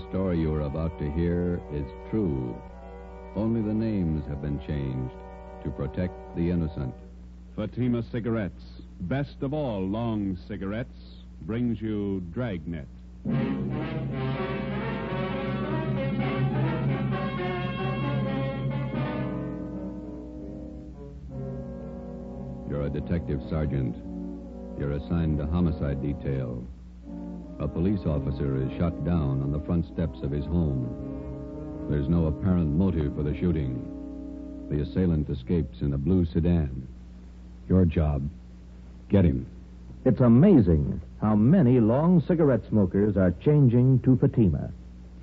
story you are about to hear is true. Only the names have been changed to protect the innocent. Fatima Cigarettes, best of all long cigarettes, brings you Dragnet. You're a detective sergeant. You're assigned to homicide detail. A police officer is shot down on the front steps of his home. There's no apparent motive for the shooting. The assailant escapes in a blue sedan. Your job, get him. It's amazing how many long cigarette smokers are changing to Fatima.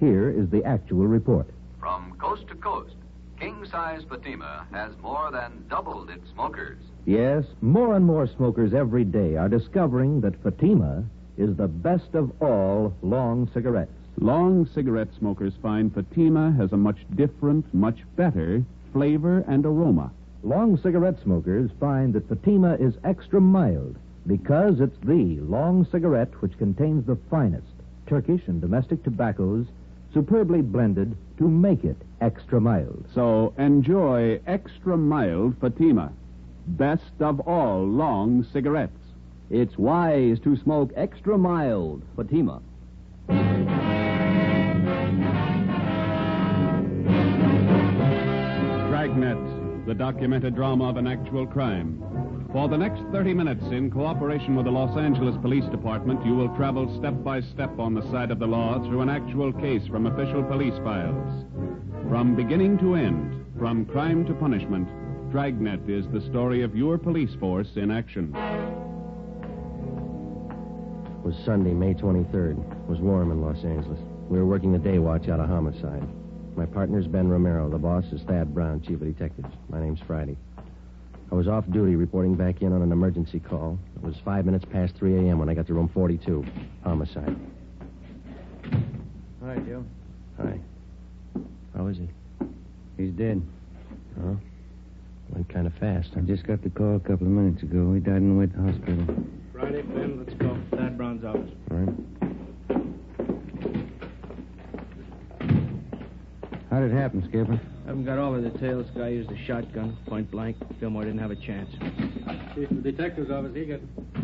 Here is the actual report. From coast to coast, king-size Fatima has more than doubled its smokers. Yes, more and more smokers every day are discovering that Fatima is the best of all long cigarettes. Long cigarette smokers find Fatima has a much different, much better flavor and aroma. Long cigarette smokers find that Fatima is extra mild because it's the long cigarette which contains the finest Turkish and domestic tobaccos superbly blended to make it extra mild. So enjoy extra mild Fatima, best of all long cigarettes. It's wise to smoke extra mild Fatima. Dragnet, the documented drama of an actual crime. For the next 30 minutes, in cooperation with the Los Angeles Police Department, you will travel step by step on the side of the law through an actual case from official police files. From beginning to end, from crime to punishment, Dragnet is the story of your police force in action. It was Sunday, May 23rd. It was warm in Los Angeles. We were working the day watch out of homicide. My partner's Ben Romero. The boss is Thad Brown, chief of detectives. My name's Friday. I was off duty reporting back in on an emergency call. It was 5 minutes past 3 a.m. when I got to room 42. Homicide. Hi, Joe. Hi. How is he? He's dead. Oh? Went kind of fast. I just got the call a couple of minutes ago. He died on the way to the hospital. Friday, Ben, let's go. Thad Brown's office. All right. How did it happen, Skipper? Haven't got all the details. Guy used a shotgun, point blank. Fillmore didn't have a chance. Chief of the detective's office, he got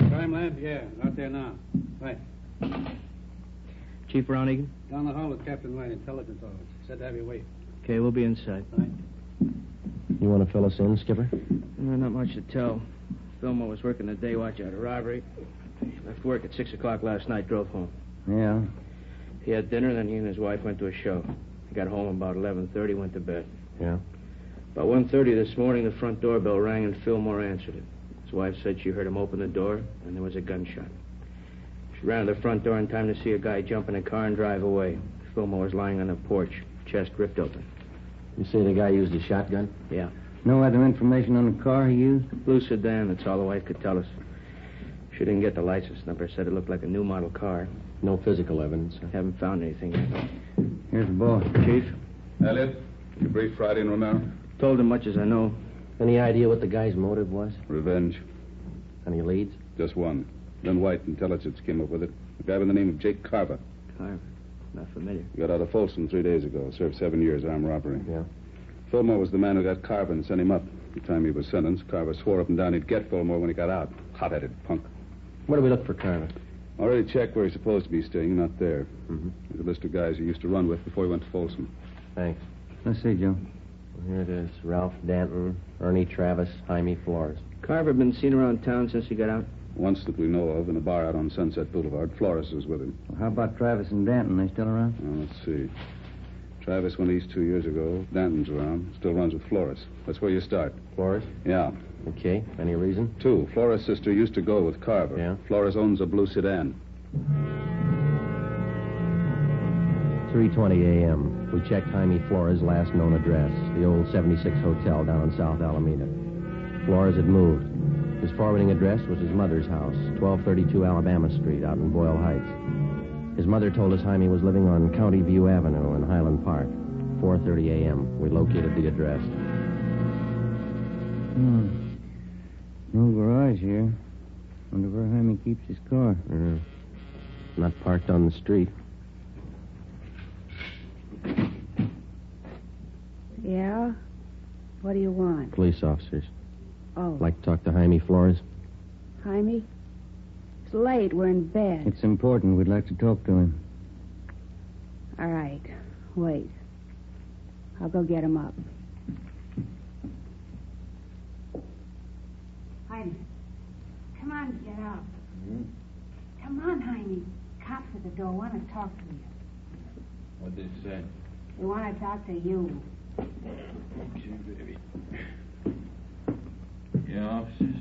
crime lab? Yeah, out there now. Right. Chief Brown, Egan? Down the hall with Captain White, intelligence office. Said to have you wait. Okay, we'll be inside. Right. You want to fill us in, Skipper? Not much to tell. Fillmore was working the day watch out of robbery. He left work at 6 o'clock last night, drove home. Yeah. He had dinner, then he and his wife went to a show. He got home about 11:30, went to bed. Yeah. About 1:30 this morning, the front doorbell rang and Fillmore answered it. His wife said she heard him open the door, and there was a gunshot. She ran to the front door in time to see a guy jump in a car and drive away. Fillmore was lying on the porch, chest ripped open. You say the guy used a shotgun? Yeah. No other information on the car he used? Blue sedan, that's all the wife could tell us. She didn't get the license number, said it looked like a new model car. No physical evidence. Haven't found anything yet. Here's the boss. Chief? Elliot, you briefed Friday and Romero? Told him much as I know. Any idea what the guy's motive was? Revenge. Any leads? Just one. Then White Intelligence came up with it. A guy by the name of Jake Carver. Carver? Not familiar. He got out of Folsom 3 days ago. Served 7 years armed robbery. Yeah. Fillmore was the man who got Carver and sent him up. The time he was sentenced, Carver swore up and down he'd get Fillmore when he got out. Hot-headed punk. Where do we look for Carver? Already checked where he's supposed to be staying. Not there. Mm-hmm. There's a list of guys he used to run with before he went to Folsom. Thanks. Let's see, Joe. Well, here it is. Ralph Danton, Ernie Travis, Jaime Flores. Carver been seen around town since he got out? Once that we know of, in a bar out on Sunset Boulevard. Flores was with him. Well, how about Travis and Danton? They still around? Well, let's see. Travis went east 2 years ago. Danton's around. Still runs with Flores. That's where you start. Flores? Yeah. Okay. Any reason? 2. Flores' sister used to go with Carver. Yeah. Flores owns a blue sedan. 3:20 a.m. We checked Jaime Flores' last known address, the old 76 Hotel down on South Alameda. Flores had moved. His forwarding address was his mother's house, 1232 Alabama Street, out in Boyle Heights. His mother told us Jaime was living on County View Avenue in Highland Park. 4:30 a.m. We located the address. No garage here. Wonder where Jaime keeps his car. Not parked on the street. What do you want? Police officers. Oh, Like to talk to Jaime Flores? Jaime? It's late. We're in bed. It's important. We'd like to talk to him. All right. Wait. I'll go get him up. Jaime. Come on, get up. Come on, Jaime. Cops at the door want to talk to you. What'd they say? They want to talk to you. Okay, baby. Yeah, officers.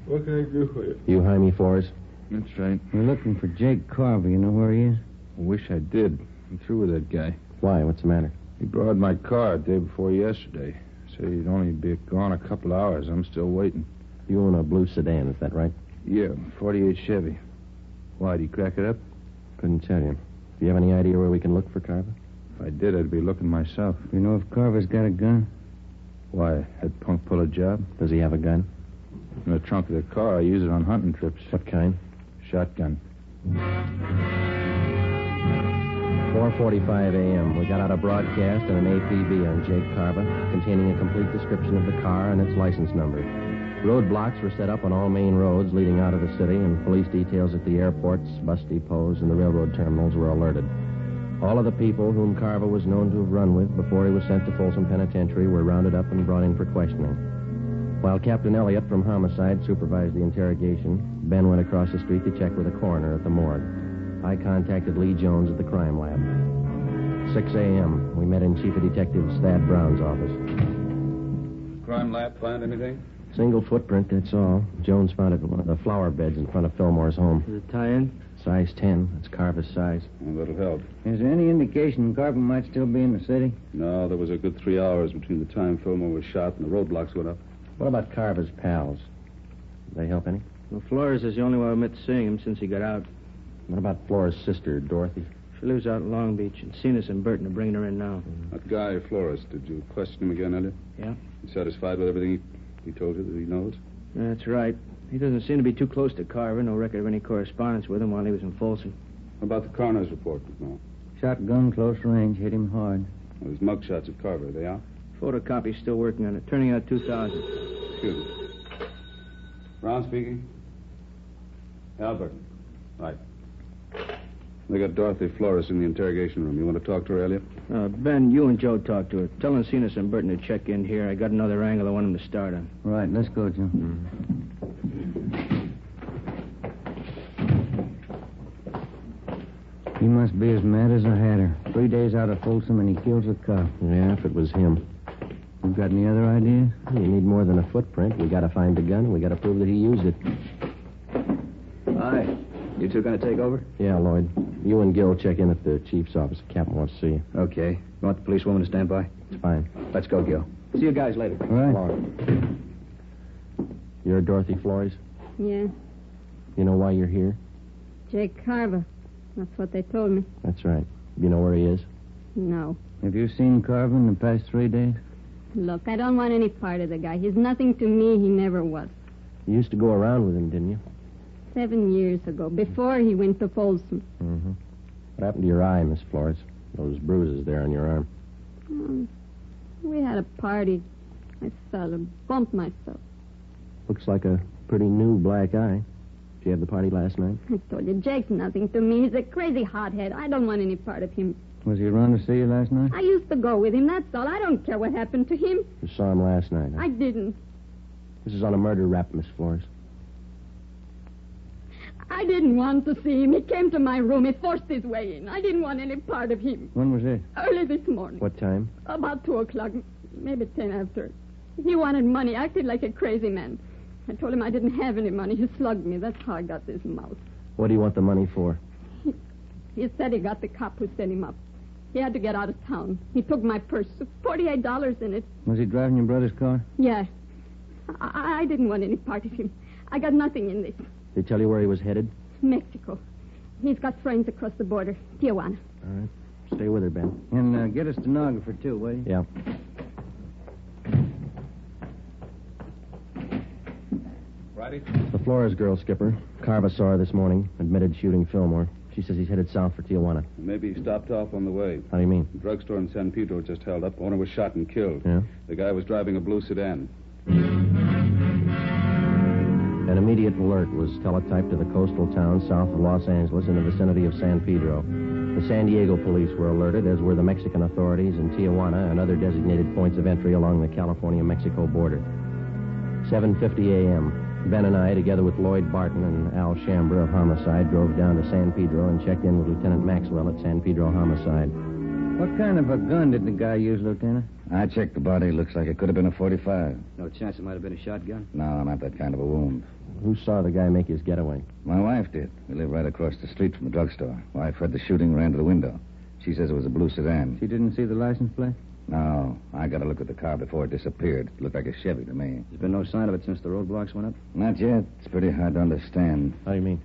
What can I do for you? You Jaime Flores? That's right. We're looking for Jake Carver. You know where he is? I wish I did. I'm through with that guy. Why? What's the matter? He borrowed my car day before yesterday. Said he'd only be gone a couple hours. I'm still waiting. You own a blue sedan, is that right? Yeah, 48 Chevy. Why, did he crack it up? Couldn't tell you. Do you have any idea where we can look for Carver? If I did, I'd be looking myself. You know if Carver's got a gun? Why, had Punk pull a job? Does he have a gun? In the trunk of the car. I use it on hunting trips. What kind? Shotgun. 4:45 a.m. We got out a broadcast and an APB on Jake Carver, containing a complete description of the car and its license number. Roadblocks were set up on all main roads leading out of the city, and police details at the airports, bus depots, and the railroad terminals were alerted. All of the people whom Carver was known to have run with before he was sent to Folsom Penitentiary were rounded up and brought in for questioning. While Captain Elliott from Homicide supervised the interrogation, Ben went across the street to check with the coroner at the morgue. I contacted Lee Jones at the crime lab. 6 a.m. We met in Chief of Detective Thad Brown's office. Crime lab find anything? Single footprint, that's all. Jones found it in one of the flower beds in front of Fillmore's home. Does it tie in? Size 10. That's Carver's size. Well, that'll help. Is there any indication Carver might still be in the city? No, there was a good 3 hours between the time Fillmore was shot and the roadblocks went up. What about Carver's pals? Did they help any? Well, Flores is the only one who admits seeing him since he got out. What about Flores' sister, Dorothy? She lives out in Long Beach, and Cenas and Burton are bringing her in now. That guy, Flores, did you question him again, Elliot? Yeah. You satisfied with everything he told you that he knows? That's right. He doesn't seem to be too close to Carver. No record of any correspondence with him while he was in Folsom. How about the coroner's report? No. Shotgun, close range, hit him hard. Well, there's mugshots of Carver. Are they out? Photocopy's still working on it. Turning out 2,000. Excuse me. Brown speaking. Albert. Right. They got Dorothy Flores in the interrogation room. You want to talk to her, Elliot? Ben, you and Joe talk to her. Tell Cenas and Burton to check in here. I got another angle I want them to start on. Right, let's go, Joe. He must be as mad as a hatter. 3 days out of Folsom and he kills a cop. Yeah, if it was him. You got any other ideas? You need more than a footprint. We got to find the gun, and we got to prove that he used it. Hi. You two going to take over? Yeah, Lloyd. You and Gil check in at the chief's office. The captain wants to see you. Okay. You want the policewoman to stand by? It's fine. Let's go, Gil. See you guys later. All right. Lauren. You're Dorothy Flores? Yeah. You know why you're here? Jake Carver. That's what they told me. That's right. You know where he is? No. Have you seen Carver in the past 3 days? Look, I don't want any part of the guy. He's nothing to me. He never was. You used to go around with him, didn't you? 7 years ago, before he went to Folsom. Mm-hmm. What happened to your eye, Miss Flores? Those bruises there on your arm. We had a party. I fell and bumped myself. Looks like a pretty new black eye. Did you have the party last night? I told you, Jake's nothing to me. He's a crazy hothead. I don't want any part of him. Was he around to see you last night? I used to go with him, that's all. I don't care what happened to him. You saw him last night, huh? I didn't. This is on a murder rap, Miss Flores. I didn't want to see him. He came to my room. He forced his way in. I didn't want any part of him. When was this? Early this morning. What time? About 2 o'clock, maybe 10 after. He wanted money, acted like a crazy man. I told him I didn't have any money. He slugged me. That's how I got this mouth. What do you want the money for? He said he got the cop who set him up. He had to get out of town. He took my purse, $48 in it. Was he driving your brother's car? Yeah. I didn't want any part of him. I got nothing in this. Did he tell you where he was headed? Mexico. He's got friends across the border. Tijuana. All right. Stay with her, Ben. And get a stenographer, too, will you? Yeah. Righty. The Flores girl, Skipper. Carver saw her this morning. Admitted shooting Fillmore. She says he's headed south for Tijuana. Maybe he stopped off on the way. How do you mean? The drugstore in San Pedro just held up. Owner was shot and killed. Yeah? The guy was driving a blue sedan. An immediate alert was teletyped to the coastal town south of Los Angeles in the vicinity of San Pedro. The San Diego police were alerted, as were the Mexican authorities in Tijuana and other designated points of entry along the California-Mexico border. 7:50 a.m. Ben and I, together with Lloyd Barton and Al Chambra of Homicide, drove down to San Pedro and checked in with Lieutenant Maxwell at San Pedro Homicide. What kind of a gun did the guy use, Lieutenant? I checked the body. Looks like it could have been a .45. No chance it might have been a shotgun? No, not that kind of a wound. Who saw the guy make his getaway? My wife did. We live right across the street from the drugstore. Wife heard the shooting, ran to the window. She says it was a blue sedan. She didn't see the license plate? No, I got a look at the car before it disappeared. It looked like a Chevy to me. There's been no sign of it since the roadblocks went up? Not yet. It's pretty hard to understand. How do you mean?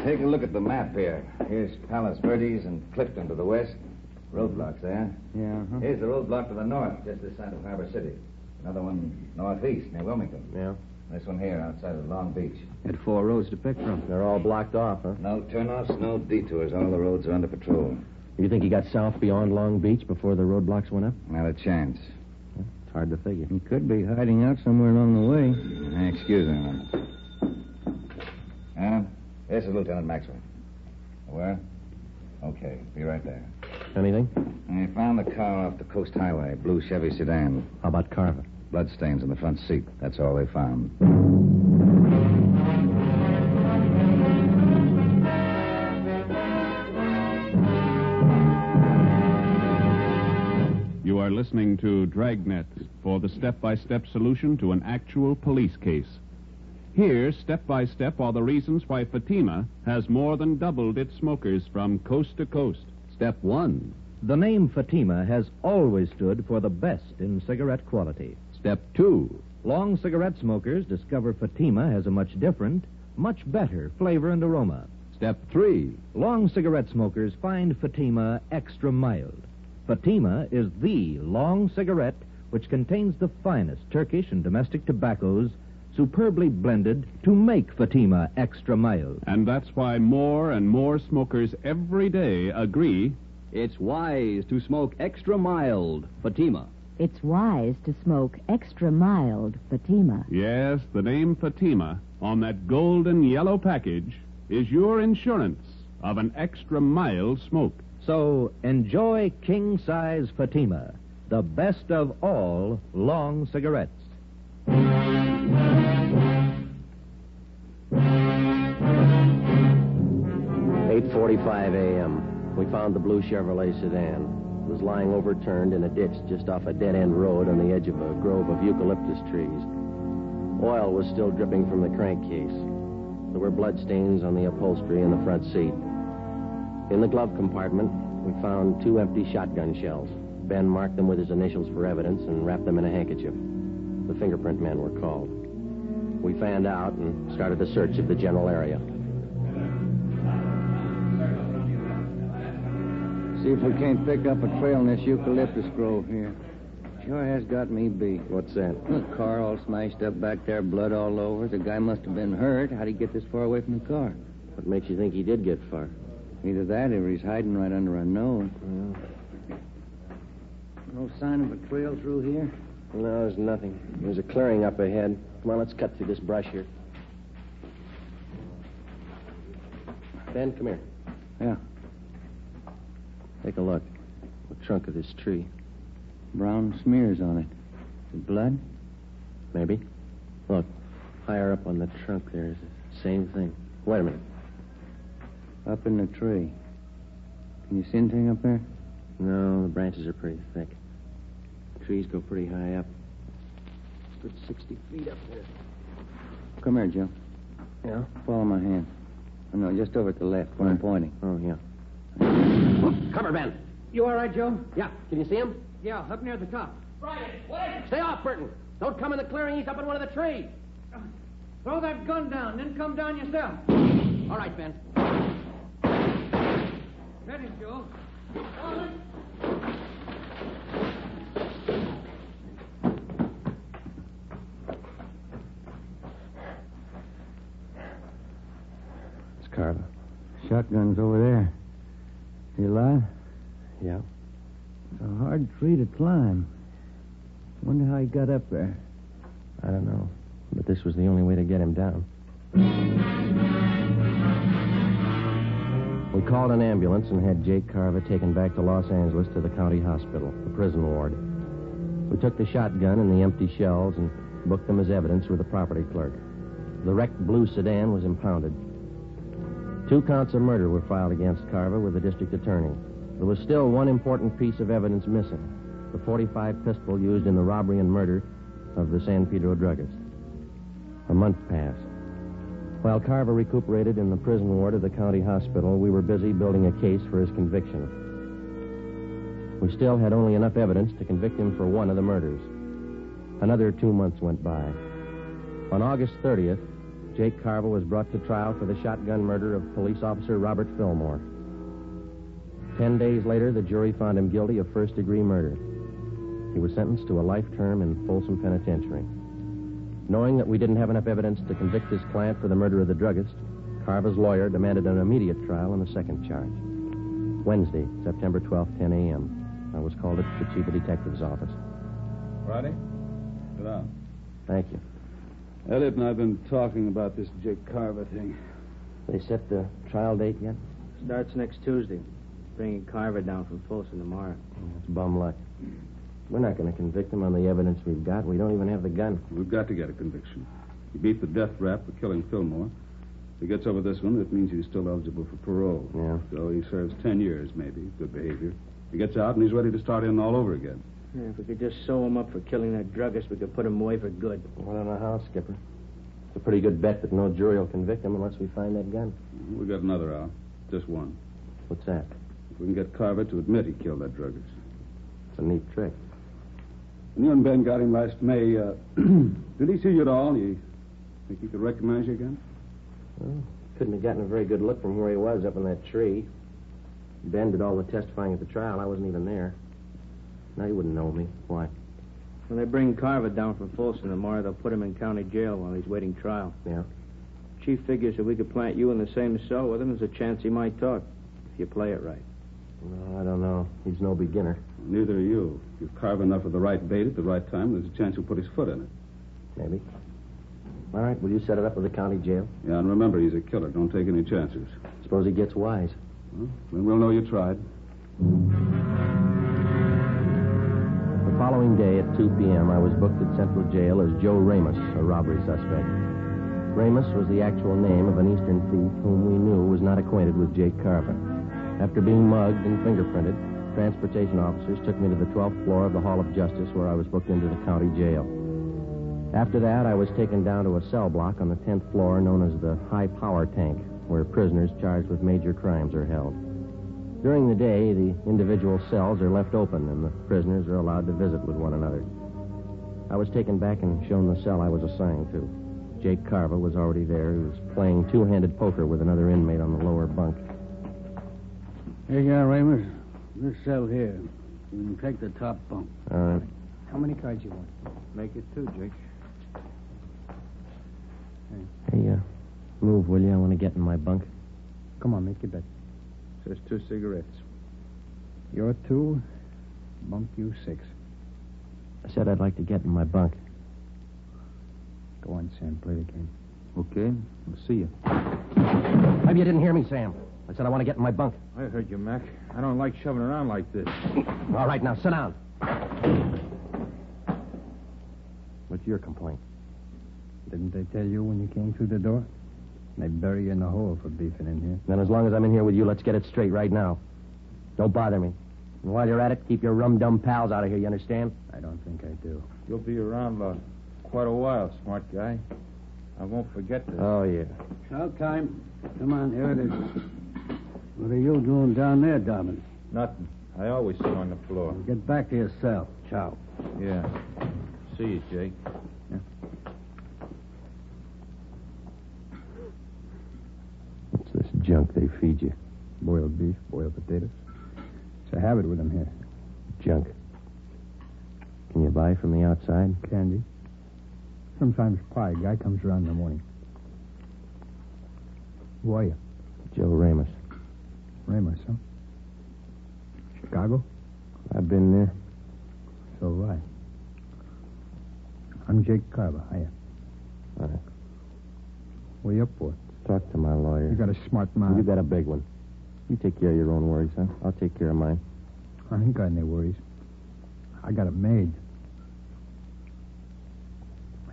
Take a look at the map here. Here's Palos Verdes and Clifton to the west. Roadblocks there. Yeah. Here's the roadblock to the north, just this side of Harbor City. Another one northeast, near Wilmington. Yeah? This one here, outside of Long Beach. Had 4 roads to pick from. They're all blocked off, huh? No turnoffs, no detours. All the roads are under patrol. You think he got south beyond Long Beach before the roadblocks went up? Not a chance. It's hard to figure. He could be hiding out somewhere along the way. Excuse me a minute. This is Lieutenant Maxwell. Where? Okay, be right there. Anything? I found the car off the Coast Highway, blue Chevy sedan. How about Carver? Bloodstains in the front seat. That's all they found. You are listening to Dragnet for the step-by-step solution to an actual police case. Here, step by step, are the reasons why Fatima has more than doubled its smokers from coast to coast. Step 1. The name Fatima has always stood for the best in cigarette quality. Step 2. Long cigarette smokers discover Fatima has a much different, much better flavor and aroma. Step 3. Long cigarette smokers find Fatima extra mild. Fatima is the long cigarette which contains the finest Turkish and domestic tobaccos superbly blended to make Fatima extra mild. And that's why more and more smokers every day agree it's wise to smoke extra mild Fatima. It's wise to smoke extra mild Fatima. Yes, the name Fatima on that golden yellow package is your insurance of an extra mild smoke. So enjoy king-size Fatima, the best of all long cigarettes. 8:45 a.m. We found the blue Chevrolet sedan. It was lying overturned in a ditch just off a dead-end road on the edge of a grove of eucalyptus trees. Oil was still dripping from the crankcase. There were bloodstains on the upholstery in the front seat. In the glove compartment, we found 2 empty shotgun shells. Ben marked them with his initials for evidence and wrapped them in a handkerchief. The fingerprint men were called. We fanned out and started a search of the general area. See if we can't pick up a trail in this eucalyptus grove here. Sure has got me beat. What's that? The car all smashed up back there, blood all over. The guy must have been hurt. How'd he get this far away from the car? What makes you think he did get far? Either that or he's hiding right under our nose. No sign of a trail through here? No, there's nothing. There's a clearing up ahead. Come on, let's cut through this brush here. Ben, come here. Yeah. Take a look. The trunk of this tree. Brown smears on it. The blood? Maybe. Look, higher up on the trunk there's the same thing. Wait a minute. Up in the tree. Can you see anything up there? No, the branches are pretty thick. Trees go pretty high up. Good 60 feet up there. Come here, Joe. Yeah? Follow my hand. Oh, no, just over to the left where I'm pointing. Oh, yeah. Whoop, cover, Ben. You all right, Joe? Yeah. Can you see him? Yeah, up near the top. Right. Wait. Stay off, Burton. Don't come in the clearing. He's up in one of the trees. Throw that gun down, then come down yourself. All right, Ben. Ready, Joe. It's Carver. shotgun's over there. He alive? Yeah. It's a hard tree to climb. Wonder how he got up there. I don't know. But this was the only way to get him down. We called an ambulance and had Jake Carver taken back to Los Angeles to the county hospital, the prison ward. We took the shotgun and the empty shells and booked them as evidence with the property clerk. The wrecked blue sedan was impounded. 2 counts of murder were filed against Carver with the district attorney. There was still one important piece of evidence missing, the .45 pistol used in the robbery and murder of the San Pedro druggist. A month passed. While Carver recuperated in the prison ward of the county hospital, we were busy building a case for his conviction. We still had only enough evidence to convict him for one of the murders. Another 2 months went by. On August 30th, Jake Carver was brought to trial for the shotgun murder of police officer Robert Fillmore. 10 days later, the jury found him guilty of first-degree murder. He was sentenced to a life term in Folsom Penitentiary. Knowing that we didn't have enough evidence to convict his client for the murder of the druggist, Carver's lawyer demanded an immediate trial on the second charge. Wednesday, September 12th, 10 a.m. I was called at the chief of detective's office. Friday? Sit down. Thank you. Elliot and I have been talking about this Jake Carver thing. They set the trial date yet? Starts next Tuesday. Bringing Carver down from Folsom tomorrow. That's bum luck. We're not going to convict him on the evidence we've got. We don't even have the gun. We've got to get a conviction. He beat the death rap for killing Fillmore. If he gets over this one, it means he's still eligible for parole. Yeah. So he serves 10 years, maybe. Good behavior. He gets out and he's ready to start in all over again. Yeah, if we could just sew him up for killing that druggist, we could put him away for good. I don't know how, Skipper. It's a pretty good bet that no jury will convict him unless we find that gun. We got another out. Just one. What's that? If we can get Carver to admit he killed that druggist. It's a neat trick. When you and Ben got him last May, did he see you at all? You think he could recognize you again? Well, couldn't have gotten a very good look from where he was up in that tree. Ben did all the testifying at the trial. I wasn't even there. Now, he wouldn't know me. Why? When they bring Carver down from Folsom tomorrow, they'll put him in county jail while he's waiting trial. Yeah? Chief figures if we could plant you in the same cell with him, there's a chance he might talk, if you play it right. No, I don't know. He's no beginner. Neither are you. If you carve enough of the right bait at the right time, there's a chance he'll put his foot in it. Maybe. All right, will you set it up with the county jail? Yeah, and remember, he's a killer. Don't take any chances. Suppose he gets wise. Well, then we'll know you tried. The following day at 2 p.m., I was booked at Central Jail as Joe Ramos, a robbery suspect. Ramos was the actual name of an Eastern thief whom we knew was not acquainted with Jake Carver. After being mugged and fingerprinted, transportation officers took me to the 12th floor of the Hall of Justice, where I was booked into the county jail. After that, I was taken down to a cell block on the 10th floor known as the High Power Tank, where prisoners charged with major crimes are held. During the day, the individual cells are left open, and the prisoners are allowed to visit with one another. I was taken back and shown the cell I was assigned to. Jake Carver was already there. He was playing two-handed poker with another inmate on the lower bunk. Here you are, Ramos. This cell here. You can take the top bunk. All right. How many cards you want? Make it 2, Jake. Hey, move, will you? I want to get in my bunk. Come on, make your bet. Says 2 cigarettes. You're 2, bunk you 6. I said I'd like to get in my bunk. Go on, Sam, play the game. Okay, we'll see you. Maybe you didn't hear me, Sam. I said I want to get in my bunk. I heard you, Mac. I don't like shoving around like this. All right, now sit down. What's your complaint? Didn't they tell you when you came through the door? They bury you in the hole for beefing in here. Then as long as I'm in here with you, let's get it straight right now. Don't bother me. And while you're at it, keep your rum-dum pals out of here, you understand? I don't think I do. You'll be around quite a while, smart guy. I won't forget this. Oh, yeah. Chow time. Come on, here it is. What are you doing down there, Dobbin? Nothing. I always sit on the floor. Get back to your cell. Chow. Yeah. See you, Jake. Yeah. What's this junk they feed you? Boiled beef, boiled potatoes. It's a habit with them here. Junk. Can you buy from the outside? Candy. Sometimes pie. Guy comes around in the morning. Who are you? Joe Ramos. Ramos, huh? Chicago? I've been there. So have I. I'm Jake Carver. Hiya. All right. What are you up for? Talk to my lawyer. You got a smart mouth. You got a big one. You take care of your own worries, huh? I'll take care of mine. I ain't got any worries. I got it made.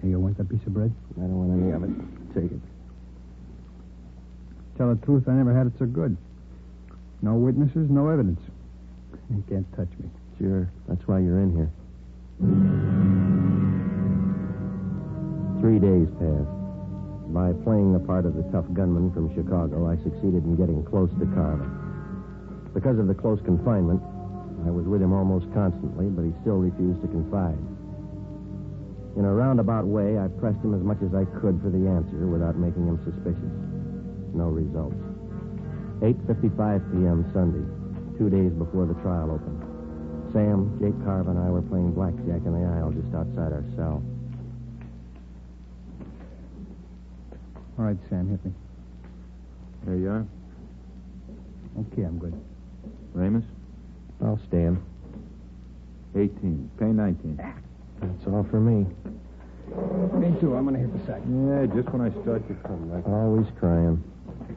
Hey, you want that piece of bread? I don't want any of it. Take it. Tell the truth, I never had it so good. No witnesses, no evidence. You can't touch me. Sure. That's why you're in here. 3 days passed. By playing the part of the tough gunman from Chicago, I succeeded in getting close to Carver. Because of the close confinement, I was with him almost constantly, but he still refused to confide. In a roundabout way, I pressed him as much as I could for the answer without making him suspicious. No results. 8:55 p.m. Sunday, 2 days before the trial opened. Sam, Jake Carver, and I were playing blackjack in the aisle just outside our cell. All right, Sam, hit me. There you are. Okay, I'm good. Ramos? I'll stand. 18. Pay 19. That's all for me. Me too. I'm going to hit the sack. Yeah, just when I start to come back. Always crying.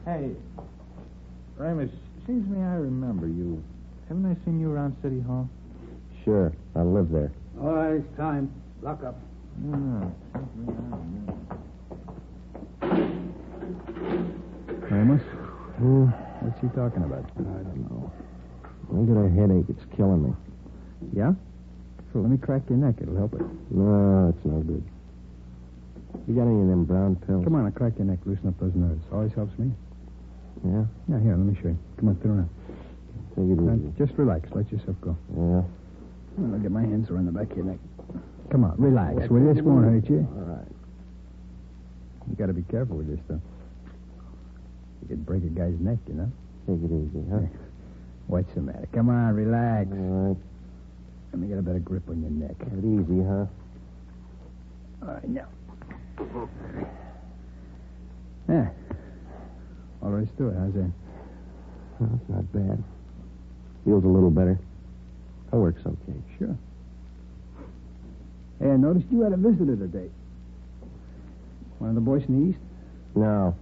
Hey, Ramos, seems to me I remember you. Haven't I seen you around City Hall? Sure, I live there. All right, it's time. Lock up. No. Ramos? What's he talking about? I don't know. I got a headache. It's killing me. Yeah? So let me crack your neck. It'll help it. No, it's no good. You got any of them brown pills? Come on, I'll crack your neck. Loosen up those nerves. Always helps me. Yeah? Yeah, here, let me show you. Come on, turn around. Take it easy. Just relax. Let yourself go. Yeah? I'll get my hands around the back of your neck. Come on, relax. Well, this won't hurt you. All right. You got to be careful with this stuff. You could break a guy's neck, you know? Take it easy, huh? What's the matter? Come on, relax. All right. Let me get a better grip on your neck. Take it easy, huh? All right, now. Yeah. All there is to it. How's that? Well, it's not bad. Feels a little better. That works okay. Sure. Hey, I noticed you had a visitor today. One of the boys from the East? No.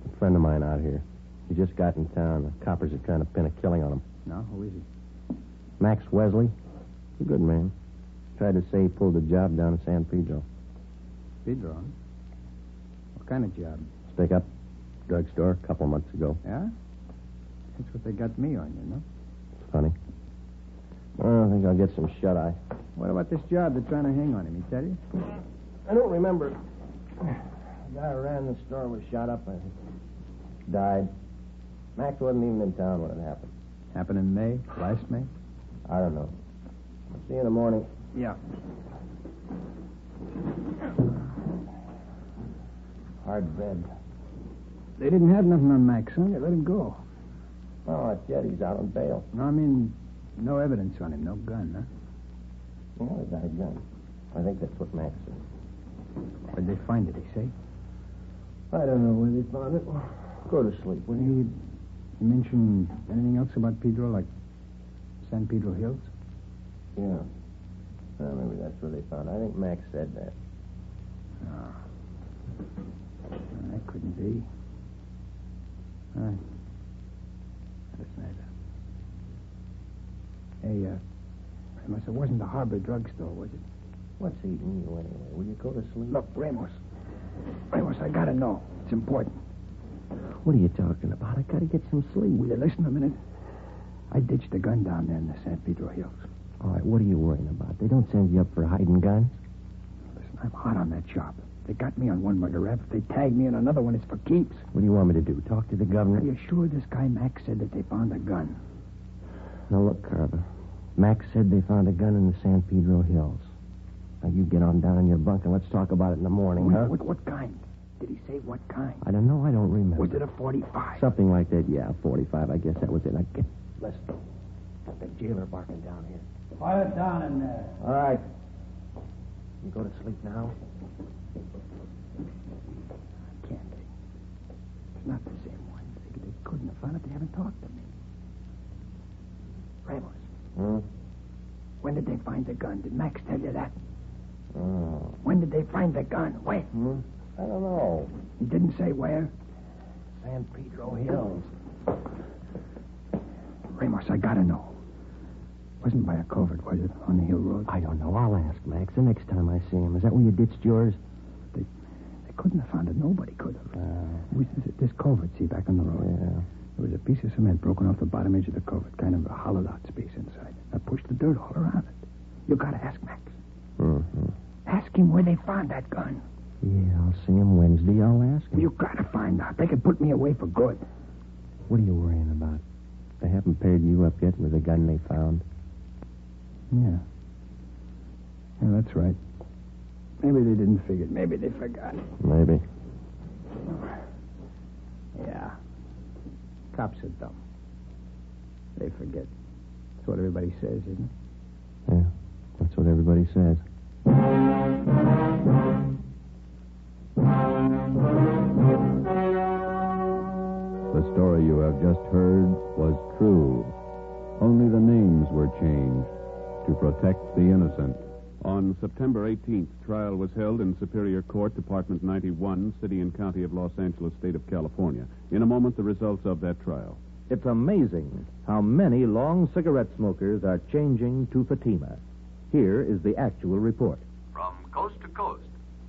A friend of mine out here. He just got in town. The coppers are trying to pin a killing on him. No? Who is he? Max Wesley. He's a good man. Tried to say he pulled a job down in San Pedro. Pedro, huh? What kind of job? Stick up. Drugstore a couple months ago. Yeah? That's what they got me on, you know? It's funny. Well, I think I'll get some shut-eye. What about this job they're trying to hang on him? He tell you? I don't remember. The guy who ran the store was shot up, I think. Died. Max wasn't even in town when it happened. Happened in May? Last May? I don't know. I'll see you in the morning. Yeah. Hard bed. They didn't have nothing on Max, huh? They let him go. Oh, that's yet. He's out on bail. No, I mean, no evidence on him. No gun, huh? Well, he got a gun. I think that's what Max said. Where'd they find it, he say? I don't know where they found it. Go to sleep, will you? You mentioned anything else about Pedro, like San Pedro Hills? Yeah. Well, maybe that's where they found it. I think Max said that. No. That couldn't be. All right. That's neither. Hey, Ramos, it wasn't the Harbor drugstore, was it? What's eating you anyway? Will you go to sleep? Look, Ramos, I gotta know. It's important. What are you talking about? I gotta get some sleep. Will you listen a minute? I ditched the gun down there in the San Pedro Hills. All right, what are you worrying about? They don't send you up for hiding guns? Listen, I'm hot on that job. They got me on one murder rap. If they tag me in another one, it's for keeps. What do you want me to do? Talk to the governor? Are you sure this guy Max said that they found a gun? Now, look, Carver. Max said they found a gun in the San Pedro Hills. Now, you get on down in your bunk and let's talk about it in the morning, huh? What kind? Did he say what kind? I don't know. I don't remember. Was it a 45? Something like that, yeah. 45, I guess that was it. Now, listen. Got the jailer barking down here. Quiet down in there. All right. You go to sleep now? Can't be. It's not the same one. They couldn't have found it. They haven't talked to me. the gun? Did Max tell you that? Oh. When did they find the gun? Where? I don't know. He didn't say where? San Pedro Hills. Ramos, I gotta know. Wasn't by a covert, was it? On the hill road? I don't know. I'll ask Max the next time I see him. Is that where you ditched yours? They couldn't have found it. Nobody could have. This covert, see, back on the road. Yeah. There was a piece of cement broken off the bottom edge of the covert, kind of a hollowed-out space inside. I pushed the dirt all around it. You gotta ask Max. Mm-hmm. Ask him where they found that gun. Yeah, I'll see him Wednesday. I'll ask him. You gotta find out. They could put me away for good. What are you worrying about? They haven't paired you up yet with the gun they found. Yeah. Yeah, that's right. Maybe they didn't figure it. Maybe they forgot. Maybe. Yeah. Cops are dumb. They forget. That's what everybody says, isn't it? Yeah, that's what everybody says. The story you have just heard was true. Only the names were changed to protect the innocent. On September 18th, trial was held in Superior Court, Department 91, City and County of Los Angeles, State of California. In a moment, the results of that trial. It's amazing how many long cigarette smokers are changing to Fatima. Here is the actual report. From coast to coast,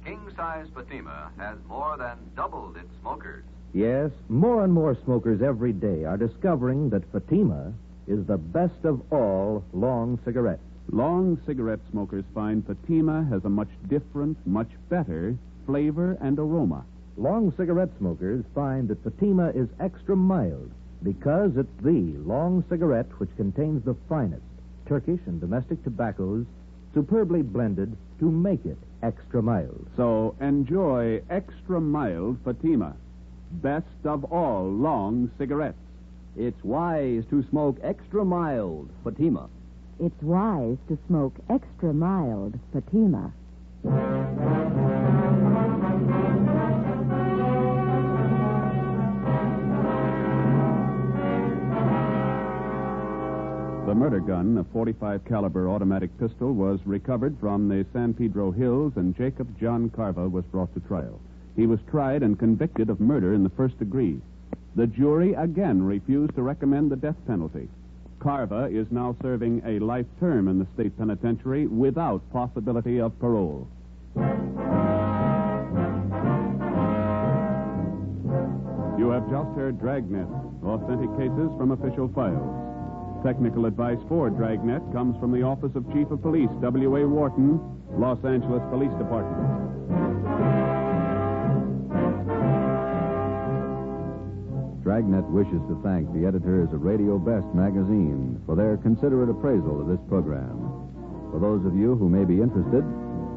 king-size Fatima has more than doubled its smokers. Yes, more and more smokers every day are discovering that Fatima is the best of all long cigarettes. Long cigarette smokers find Fatima has a much different, much better flavor and aroma. Long cigarette smokers find that Fatima is extra mild because it's the long cigarette which contains the finest Turkish and domestic tobaccos superbly blended to make it extra mild. So enjoy extra mild Fatima, best of all long cigarettes. It's wise to smoke extra mild Fatima. It's wise to smoke extra mild Fatima. The murder gun, a .45 caliber automatic pistol, was recovered from the San Pedro Hills, and Jacob John Carva was brought to trial. He was tried and convicted of murder in the first degree. The jury again refused to recommend the death penalty. Carva is now serving a life term in the state penitentiary without possibility of parole. You have just heard Dragnet, authentic cases from official files. Technical advice for Dragnet comes from the Office of Chief of Police, W.A. Wharton, Los Angeles Police Department. Dragnet wishes to thank the editors of Radio Best magazine for their considerate appraisal of this program. For those of you who may be interested,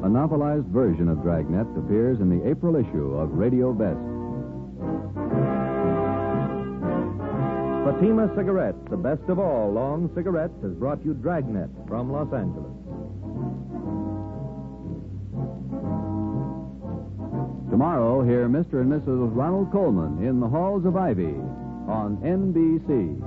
a novelized version of Dragnet appears in the April issue of Radio Best. Fatima Cigarettes, the best of all long cigarettes, has brought you Dragnet from Los Angeles. Tomorrow, hear Mr. and Mrs. Ronald Coleman in the Halls of Ivy on NBC.